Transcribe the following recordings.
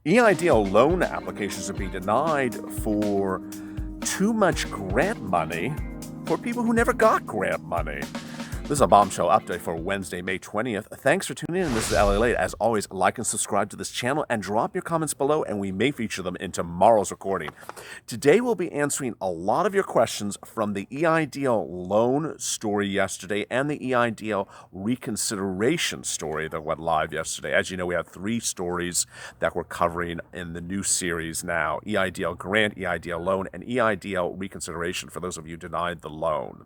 EIDL loan applications are being denied for too much grant money for people who never got grant money. This is a Bombshell update for Wednesday, May 20th. Thanks for tuning in. This is LALATE. As always, like and subscribe to this channel and drop your comments below, and we may feature them in tomorrow's recording. Today, we'll be answering a lot of your questions from the EIDL loan story yesterday and the EIDL reconsideration story that went live yesterday. As you know, we have 3 stories that we're covering in the new series now: EIDL grant, EIDL loan, and EIDL reconsideration for those of you denied the loan.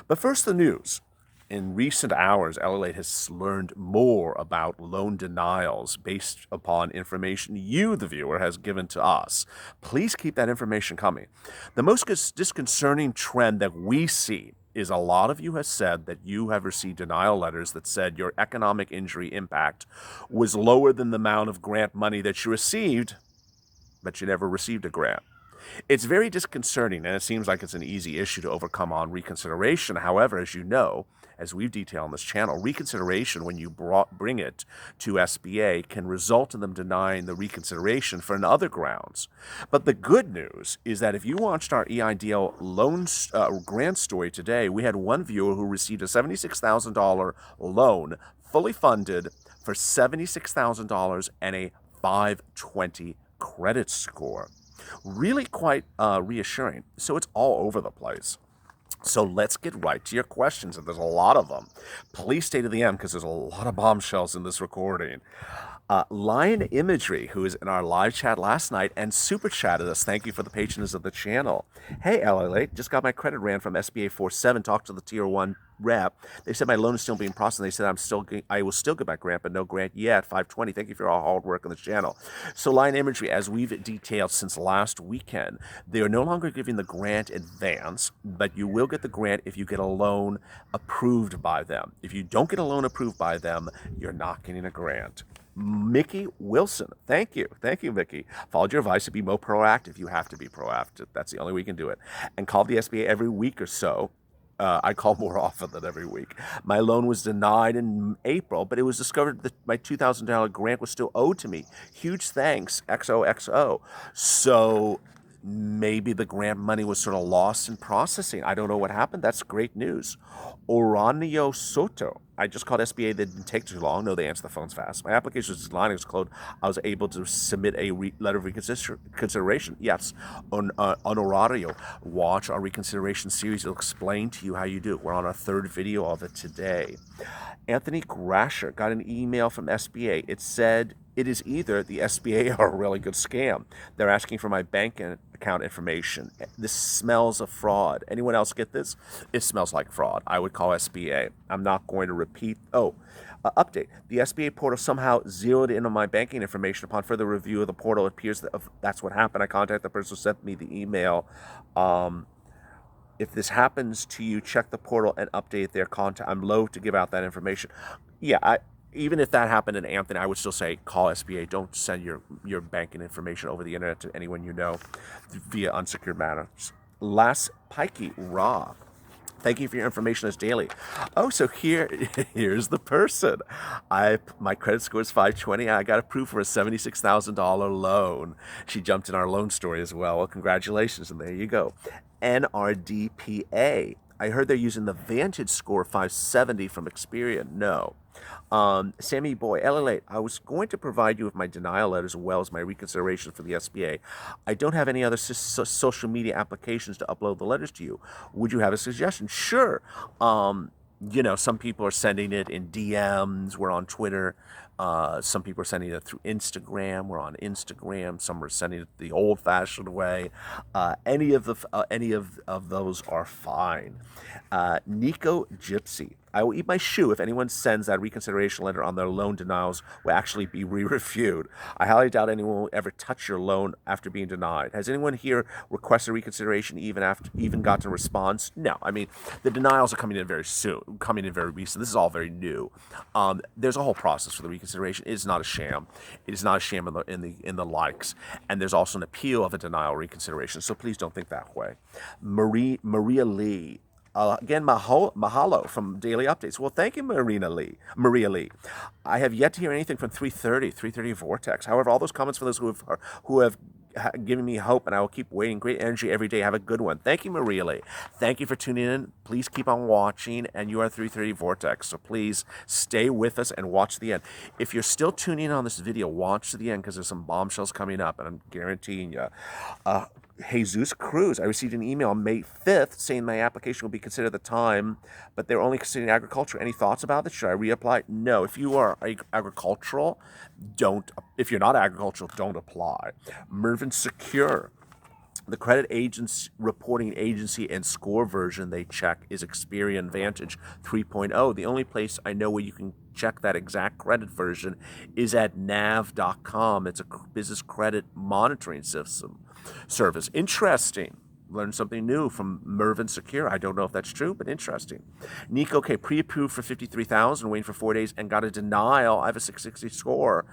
But first, the news. In recent hours, LALATE has learned more about loan denials based upon information you, the viewer, has given to us. Please keep that information coming. The most disconcerting trend that we see is a lot of you have said that you have received denial letters that said your economic injury impact was lower than the amount of grant money that you received, but you never received a grant. It's very disconcerting, and it seems like it's an easy issue to overcome on reconsideration. However, as you know, as we've detailed on this channel, reconsideration, when you bring it to SBA, can result in them denying the reconsideration for other grounds. But the good news is that if you watched our EIDL loan grant story today, we had one viewer who received a $76,000 loan, fully funded, for $76,000 and a 520 credit score. Really quite reassuring. So it's all over the place. So let's get right to your questions, and there's a lot of them. Please stay to the end because there's a lot of bombshells in this recording. Lion Imagery, who is in our live chat last night and super chatted us. Thank you for the patronage of the channel. Hey, LALATE, just got my credit ran from SBA 47. Talked to the Tier 1 rep. They said my loan is still being processed. They said I will still get my grant, but no grant yet. 520. Thank you for all hard work on the channel. So Lion Imagery, as we've detailed since last weekend, they are no longer giving the grant advance, but you will get the grant if you get a loan approved by them. If you don't get a loan approved by them, you're not getting a grant. Mickey Wilson, thank you, Mickey. Followed your advice to be more proactive. You have to be proactive. That's the only way we can do it. And call the SBA every week or so. I call more often than every week. My loan was denied in April, but it was discovered that my $2,000 grant was still owed to me. Huge thanks, XOXO. So maybe the grant money was sort of lost in processing. I don't know what happened. That's great news. Oranio Soto. I just called SBA. They didn't take too long. No, they answered the phones fast. My application was denied. It was closed. I was able to submit a letter of reconsideration. Yes, on Honorario. Watch our reconsideration series. It'll explain to you how you do it. We're on our 3rd video of it today. Anthony Grasher got an email from SBA. It said it is either the SBA or a really good scam. They're asking for my bank account information. This smells of fraud. Anyone else get this? It smells like fraud. I would call SBA. I'm not going to repeat. Update. The SBA portal somehow zeroed in on my banking information. Upon further review of the portal, it appears that that's what happened. I contacted the person who sent me the email. If this happens to you, check the portal and update their contact. I'm loath to give out that information. Yeah, even if that happened in Anthony, I would still say call SBA. Don't send your banking information over the internet to anyone you know via unsecured manners. Last Pikey Raw. Thank you for your information as daily. Oh, so here's the person. My credit score is 520. I got approved for a $76,000 loan. She jumped in our loan story as well. Well, congratulations, and there you go. NRDPA. I heard they're using the Vantage score 570 from Experian. No. Sammy Boy, LALATE, I was going to provide you with my denial letters as well as my reconsideration for the SBA. I don't have any other social media applications to upload the letters to you. Would you have a suggestion? Sure. Some people are sending it in DMs. We're on Twitter. Some people are sending it through Instagram. We're on Instagram. Some are sending it the old-fashioned way. Any of those are fine. Nico Gypsy. I will eat my shoe if anyone sends that reconsideration letter on their loan denials will actually be re-reviewed. I highly doubt anyone will ever touch your loan after being denied. Has anyone here requested reconsideration even gotten a response? No. I mean, the denials are coming in very recent. This is all very new. There's a whole process for the reconsideration. It is not a sham. It is not a sham in the likes. And there's also an appeal of a denial reconsideration. So please don't think that way. Maria Lee. Again, mahalo from Daily Updates. Well, thank you, Maria Lee. I have yet to hear anything from 330 Vortex. However, all those comments for those who have given me hope, and I will keep waiting. Great energy every day. Have a good one. Thank you, Maria Lee. Thank you for tuning in. Please keep on watching, and you are 330 Vortex, so please stay with us and watch the end. If you're still tuning in on this video, watch to the end because there's some bombshells coming up, and I'm guaranteeing you. Jesus Cruz. I received an email on May 5th saying my application will be considered at the time, but they're only considering agriculture. Any thoughts about this? Should I reapply? No. If you are agricultural, don't. If you're not agricultural, don't apply. Mervyn Secure. The credit agent's reporting agency and score version they check is Experian Vantage 3.0. The only place I know where you can check that exact credit version is at nav.com. It's a business credit monitoring service. Interesting. Learned something new from Mervyn Secure. I don't know if that's true, but interesting. Nico, okay, pre-approved for $53,000, waiting for 4 days, and got a denial. I have a 660 score.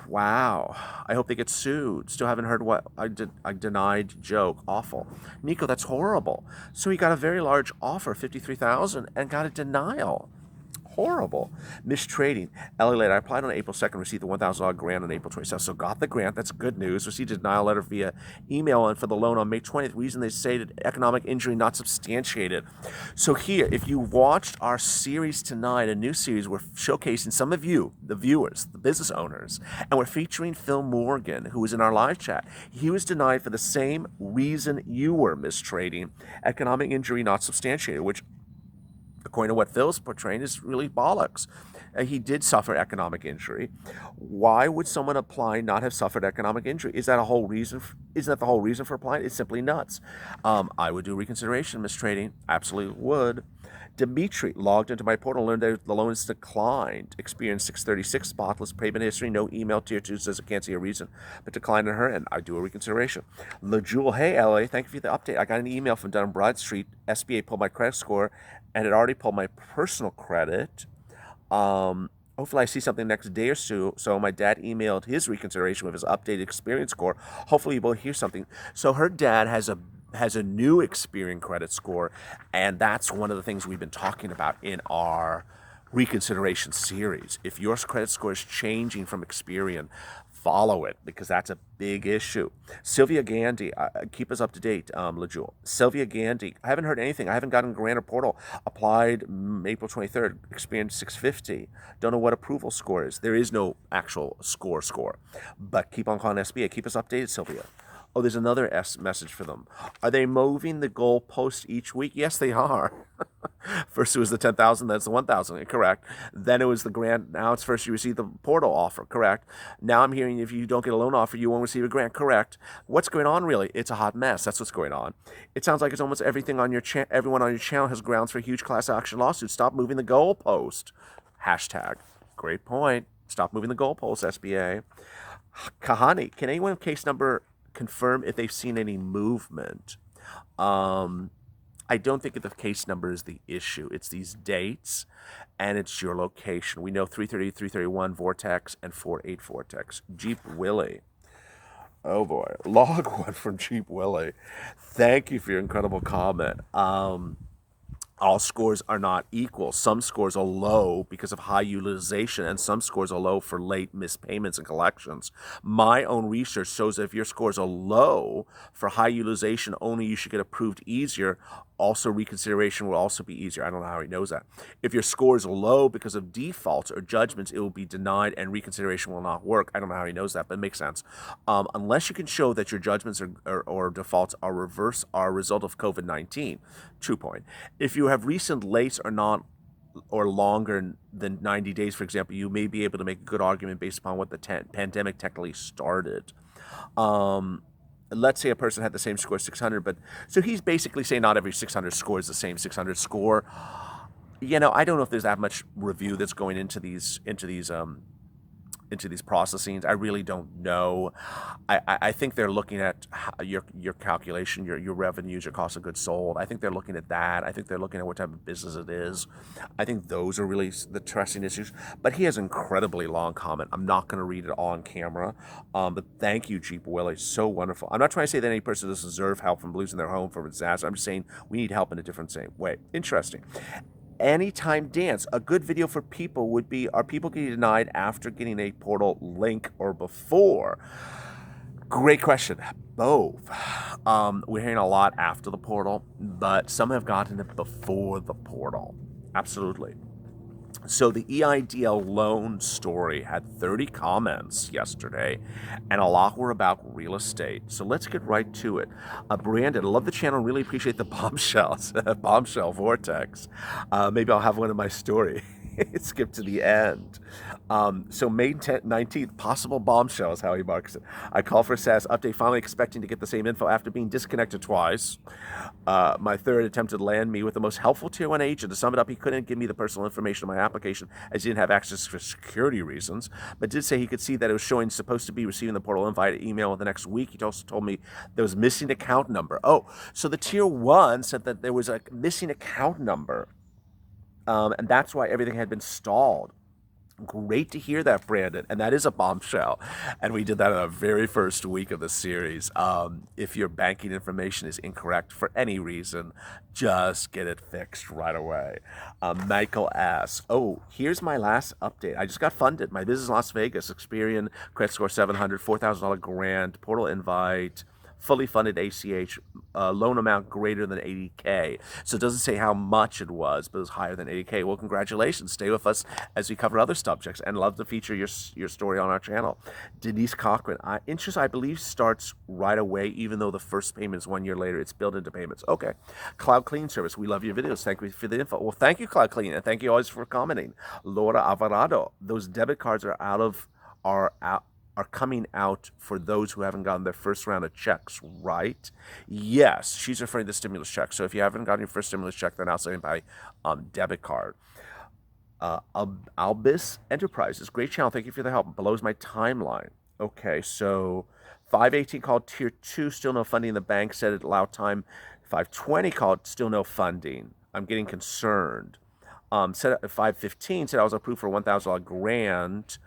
Wow. I hope they get sued. Still haven't heard what I denied joke. Awful. Nico, that's horrible. So he got a very large offer, $53,000, and got a denial. Horrible. Mistrading. LALATE. I applied on April 2nd, received the $1,000 grant on April 27th. So got the grant. That's good news. Received a denial letter via email and for the loan on May 20th. Reason they stated economic injury not substantiated. So here, if you watched our series tonight, a new series, we're showcasing some of you, the viewers, the business owners, and we're featuring Phil Morgan, who was in our live chat. He was denied for the same reason you were mistrading, economic injury not substantiated, which according to what Phil's portraying, is really bollocks. He did suffer economic injury. Why would someone applying not have suffered economic injury? Is that a whole reason? Isn't that the whole reason for applying? It's simply nuts. I would do reconsideration, mistrading. Absolutely would. Dimitri logged into my portal, learned that the loan is declined. Experienced 636, spotless payment history, no email. Tier 2 says I can't see a reason, but declined on her, and I do a reconsideration. LaJewel, hey LA, thank you for the update. I got an email from Dun & Bradstreet. SBA pulled my credit score, and it already pulled my personal credit. Hopefully I see something next day or so. So my dad emailed his reconsideration with his updated experience score. Hopefully we'll hear something. So her dad has a new Experian credit score, and that's one of the things we've been talking about in our reconsideration series. If your credit score is changing from Experian, follow it, because that's a big issue. Sylvia Gandhi, keep us up to date, LaJewel. Sylvia Gandhi, I haven't heard anything. I haven't gotten Grant or Portal. Applied April 23rd, Experian 650. Don't know what approval score is. There is no actual score, but keep on calling SBA. Keep us updated, Sylvia. Oh, there's another message for them. Are they moving the goalpost each week? Yes, they are. First it was the 10,000, then it's the 1,000. Correct. Then it was the grant. Now it's first you receive the portal offer. Correct. Now I'm hearing if you don't get a loan offer, you won't receive a grant. Correct. What's going on really? It's a hot mess. That's what's going on. It sounds like it's almost everything on your everyone on your channel has grounds for a huge class action lawsuit. Stop moving the goalpost. Hashtag. Great point. Stop moving the goalpost, SBA. Kahani, can anyone with case number confirm if they've seen any movement? I don't think the case number is the issue. It's these dates, and it's your location. We know 330, 331 Vortex, and 48 Vortex. Jeep Willie. Oh boy. Log one from Jeep Willie. Thank you for your incredible comment. All scores are not equal. Some scores are low because of high utilization, and some scores are low for late missed payments and collections. My own research shows that if your scores are low for high utilization only, you should get approved easier. Also, reconsideration will also be easier. I don't know how he knows that. If your score is low because of defaults or judgments, it will be denied and reconsideration will not work. I don't know how he knows that, but it makes sense. Unless you can show that your judgments or defaults are a result of COVID-19. True point. If you have recent lates or longer than 90 days, for example, you may be able to make a good argument based upon what the pandemic technically started. Let's say a person had the same score 600, but so he's basically saying not every 600 score is the same 600 score. You know, I don't know if there's that much review that's going into these into these processings. I really don't know. I think they're looking at your calculation, your revenues, your cost of goods sold. I think they're looking at that. I think they're looking at what type of business it is. I think those are really the interesting issues. But he has an incredibly long comment. I'm not going to read it on camera. But thank you, Jeep Willie. So wonderful. I'm not trying to say that any person doesn't deserve help from losing their home from a disaster. I'm just saying we need help in a different same way. Interesting. Anytime dance, a good video for people would be, are people getting denied after getting a portal link or before? Great question. Both. We're hearing a lot after the portal, but some have gotten it before the portal. Absolutely. So the EIDL loan story had 30 comments yesterday, and a lot were about real estate. So let's get right to it. Brandon, I love the channel. Really appreciate the bombshells, bombshell vortex. Maybe I'll have one in my story. Skip to the end. So May 19th, possible bombshell is how he marks it. I call for a status update, finally expecting to get the same info after being disconnected twice. My third attempt to land me with the most helpful tier 1 agent. To sum it up, he couldn't give me the personal information of my application as he didn't have access for security reasons, but did say he could see that it was showing supposed to be receiving the portal invite email the next week. He also told me there was missing account number. Oh, so the tier 1 said that there was a missing account number. And that's why everything had been stalled. Great to hear that, Brandon. And that is a bombshell. And we did that in the very first week of the series. If your banking information is incorrect for any reason, just get it fixed right away. Michael asks, oh, here's my last update. I just got funded. My business in Las Vegas, Experian, credit score 700, $4,000 grant, portal invite, fully funded ACH, loan amount greater than 80K. So it doesn't say how much it was, but it was higher than 80K. Well, congratulations. Stay with us as we cover other subjects, and love to feature your story on our channel. Denise Cochran, interest, I believe, starts right away, even though the first payment is 1 year later. It's built into payments. Okay. Cloud Clean Service, we love your videos. Thank you for the info. Well, thank you, Cloud Clean, and thank you always for commenting. Laura Alvarado, those debit cards are coming out for those who haven't gotten their first round of checks, right? Yes, she's referring to the stimulus check. So if you haven't gotten your first stimulus check, they're now sending by debit card. Albus Enterprises, great channel. Thank you for the help. Blows my timeline. Okay, so 518 called tier 2, still no funding. The bank said it allowed time. 520 called, still no funding. I'm getting concerned. Said 515 said I was approved for $1,000 grant,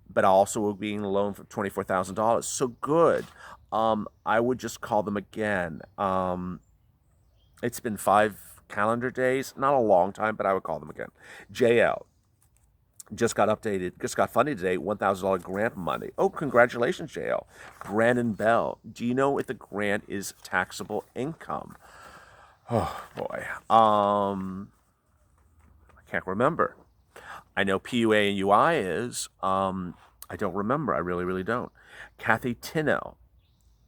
but also being loaned for $24,000. So good. I would just call them again. It's been 5 calendar days, not a long time, but I would call them again. JL just got updated, just got funded today, $1,000 grant money. Oh, congratulations, JL. Brandon Bell, do you know if the grant is taxable income? Oh boy, I can't remember. I know PUA and UI is. I don't remember. I really don't. Kathy Tino,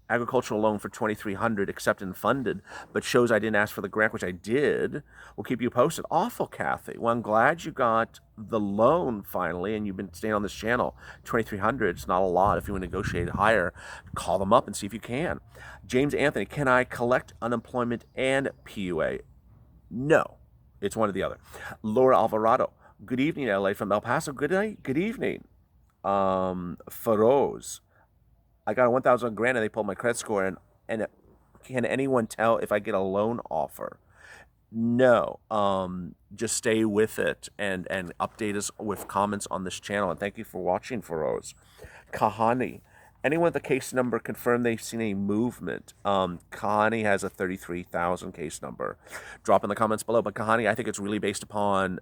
agricultural loan for $2,300 accepted and funded, but shows I didn't ask for the grant, which I did. We'll keep you posted. Awful, Kathy. Well, I'm glad you got the loan finally, and you've been staying on this channel. $2,300 is not a lot. If you want to negotiate higher, call them up and see if you can. James Anthony, can I collect unemployment and PUA? No, it's one or the other. Laura Alvarado, good evening, LA from El Paso. Good night. Good evening. Feroz, I got a $1,000 grant and they pulled my credit score, and can anyone tell if I get a loan offer? No. Just stay with it and update us with comments on this channel. And thank you for watching, Feroz. Kahani, anyone with the case number confirm they've seen any movement? Kahani has a 33,000 case number. Drop in the comments below. But Kahani, I think it's really based upon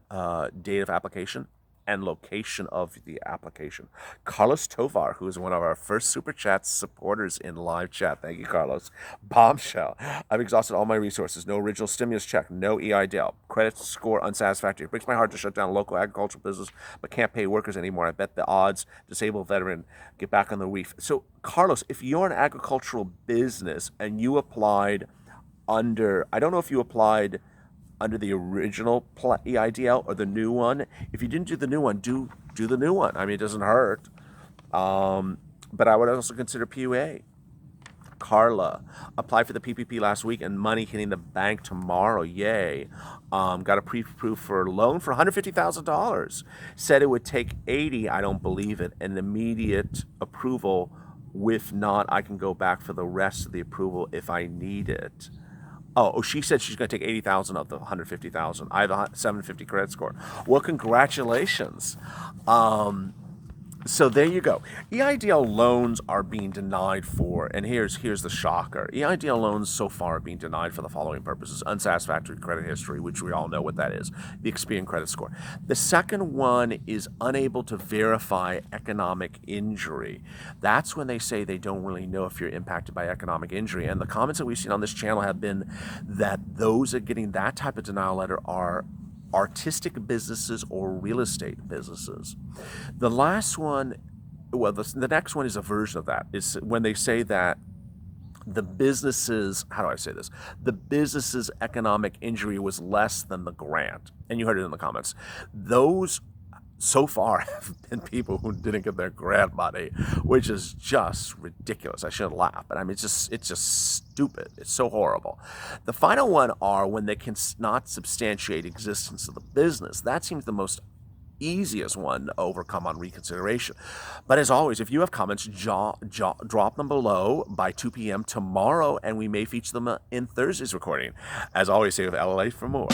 date of application and location of the application. Carlos Tovar, who is one of our first Super Chat supporters in live chat. Thank you, Carlos. Bombshell. I've exhausted all my resources. No original stimulus check. No EIDL. Credit score unsatisfactory. It breaks my heart to shut down a local agricultural business, but can't pay workers anymore. I bet the odds, disabled veteran, get back on the reef. So, Carlos, if you're an agricultural business and you applied under, I don't know if you applied under the original EIDL or the new one. If you didn't do the new one, do the new one. I mean, it doesn't hurt. But I would also consider PUA. Carla, applied for the PPP last week and money hitting the bank tomorrow. Yay. Got a pre-approved for a loan for $150,000. Said it would take 80, I don't believe it, an immediate approval. If not, I can go back for the rest of the approval if I need it. Oh, she said she's going to take 80,000 of the 150,000. I have a 750 credit score. Well, congratulations. So there you go. EIDL loans are being denied for, and here's the shocker. EIDL loans so far are being denied for the following purposes: unsatisfactory credit history, which we all know what that is, the Experian credit score. The second one is unable to verify economic injury. That's when they say they don't really know if you're impacted by economic injury. And the comments that we've seen on this channel have been that those that are getting that type of denial letter are artistic businesses or real estate businesses. The last one, well, the next one is a version of that. It's when they say that the business's, how do I say this? The business's economic injury was less than the grant. And you heard it in the comments. Those so far have been people who didn't get their grant money, which is just ridiculous. I shouldn't laugh, but I mean, it's just stupid. It's so horrible. The final one are when they can not substantiate existence of the business. That seems the most easiest one to overcome on reconsideration. But as always, if you have comments, drop them below by 2 p.m. tomorrow, and we may feature them in Thursday's recording. As always, stay with LALATE for more.